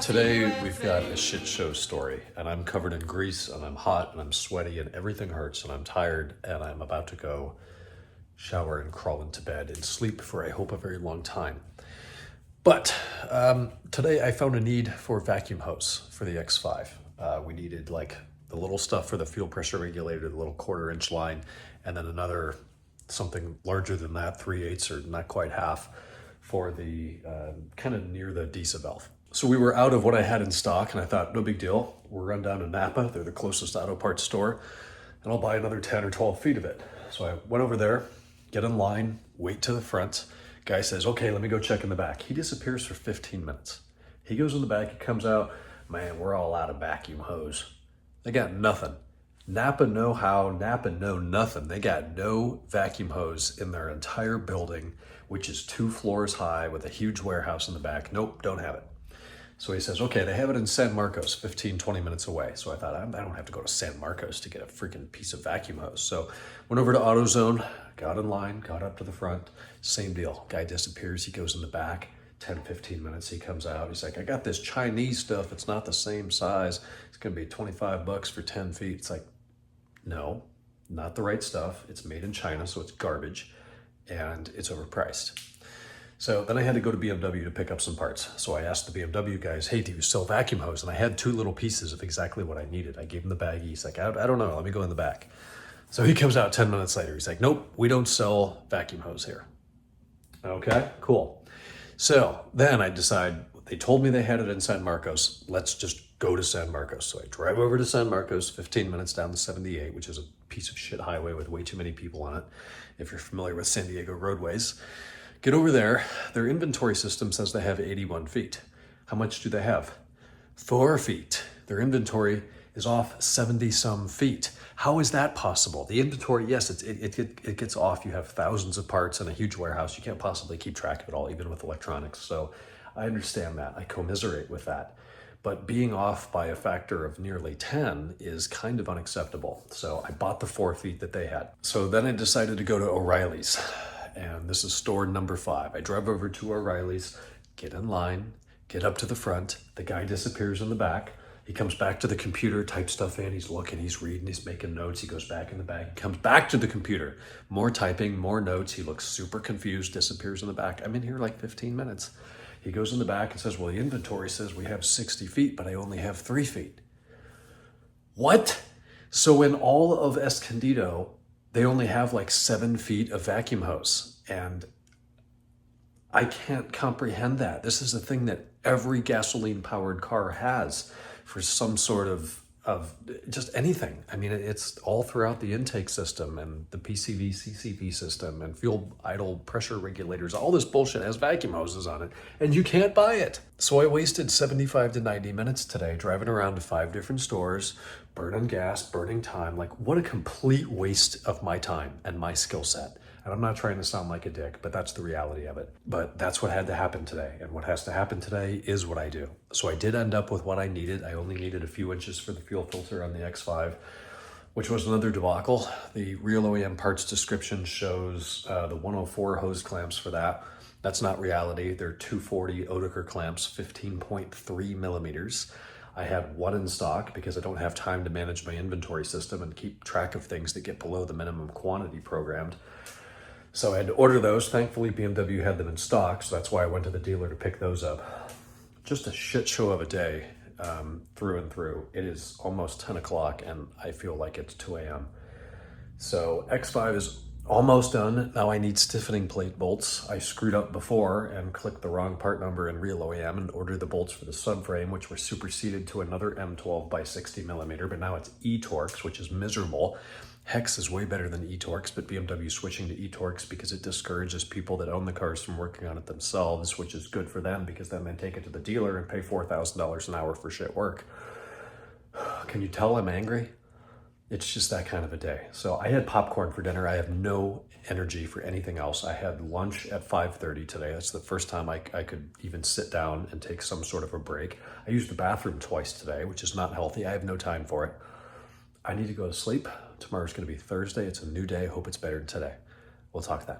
Today we've got a shit show story, and I'm covered in grease, and I'm hot, and I'm sweaty, and everything hurts, and I'm tired, and I'm about to go shower and crawl into bed and sleep for, I hope, a very long time. But today I found a need for vacuum hose for the X5. We needed like the little stuff for the fuel pressure regulator, the little 1/4-inch line, and then another something larger than that, 3/8 or not quite half, for the kind of near the diesel valve. So we were out of what I had in stock, and I thought, no big deal. We'll run down to Napa. They're the closest auto parts store, and I'll buy another 10 or 12 feet of it. So I went over there, get in line, wait to the front. Guy says, okay, let me go check in the back. He disappears for 15 minutes. He goes in the back, he comes out, man, we're all out of vacuum hose. They got nothing. Napa know how, Napa know nothing. They got no vacuum hose in their entire building, which is 2 floors high with a huge warehouse in the back. Nope, don't have it. So he says, okay, they have it in San Marcos, 15, 20 minutes away. So I thought, I don't have to go to San Marcos to get a freaking piece of vacuum hose. So went over to AutoZone, got in line, got up to the front, same deal. Guy disappears, he goes in the back, 10, 15 minutes, he comes out. He's like, I got this Chinese stuff. It's not the same size. It's gonna be $25 for 10 feet. It's like, no, not the right stuff. It's made in China, so it's garbage, and it's overpriced. So then I had to go to BMW to pick up some parts. So I asked the BMW guys, hey, do you sell vacuum hose? And I had 2 little pieces of exactly what I needed. I gave him the baggie. He's like, I don't know, let me go in the back. So he comes out 10 minutes later. He's like, nope, we don't sell vacuum hose here. Okay, cool. So then I decide, they told me they had it in San Marcos. Let's just go to San Marcos. So I drive over to San Marcos, 15 minutes down the 78, which is a piece of shit highway with way too many people on it, if you're familiar with San Diego roadways. Get over there, their inventory system says they have 81 feet. How much do they have? 4 feet. Their inventory is off 70 some feet. How is that possible? The inventory, yes, it gets off. You have thousands of parts in a huge warehouse. You can't possibly keep track of it all, even with electronics. So I understand that. I commiserate with that. But being off by a factor of nearly 10 is kind of unacceptable. So I bought the 4 feet that they had. So then I decided to go to O'Reilly's. And this is store number 5. I drive over to O'Reilly's, get in line, get up to the front. The guy disappears in the back. He comes back to the computer, types stuff in. He's looking, he's reading, he's making notes. He goes back in the back, he comes back to the computer. More typing, more notes. He looks super confused, disappears in the back. I'm in here like 15 minutes. He goes in the back and says, well, the inventory says we have 60 feet, but I only have 3 feet. What? So in all of Escondido, they only have like 7 feet of vacuum hose, and I can't comprehend that. This is a thing that every gasoline-powered car has for some sort of just anything. I mean, it's all throughout the intake system and the PCV, CCV system and fuel idle pressure regulators. All this bullshit has vacuum hoses on it, and you can't buy it. So I wasted 75 to 90 minutes today driving around to 5 different stores, burning gas, burning time. Like, what a complete waste of my time and my skill set. And I'm not trying to sound like a dick, but that's the reality of it. But that's what had to happen today. And what has to happen today is what I do. So I did end up with what I needed. I only needed a few inches for the fuel filter on the X5, which was another debacle. The real OEM parts description shows the 104 hose clamps for that. That's not reality. They're 240 Oetiker clamps, 15.3 millimeters. I had 1 in stock because I don't have time to manage my inventory system and keep track of things that get below the minimum quantity programmed. So I had to order those. Thankfully, BMW had them in stock, so that's why I went to the dealer to pick those up. Just a shit show of a day through and through. It is almost 10 o'clock and I feel like it's 2 a.m. So X5 is almost done. Now I need stiffening plate bolts. I screwed up before and clicked the wrong part number in real OEM and ordered the bolts for the subframe, which were superseded to another M12 by 60 millimeter, but now it's E-Torx, which is miserable. Hex is way better than E-Torx, but BMW is switching to E-Torx because it discourages people that own the cars from working on it themselves, which is good for them because then they take it to the dealer and pay $4,000 an hour for shit work. Can you tell I'm angry? It's just that kind of a day. So I had popcorn for dinner. I have no energy for anything else. I had lunch at 5:30 today. That's the first time I could even sit down and take some sort of a break. I used the bathroom twice today, which is not healthy. I have no time for it. I need to go to sleep. Tomorrow's going to be Thursday. It's a new day. Hope it's better than today. We'll talk then.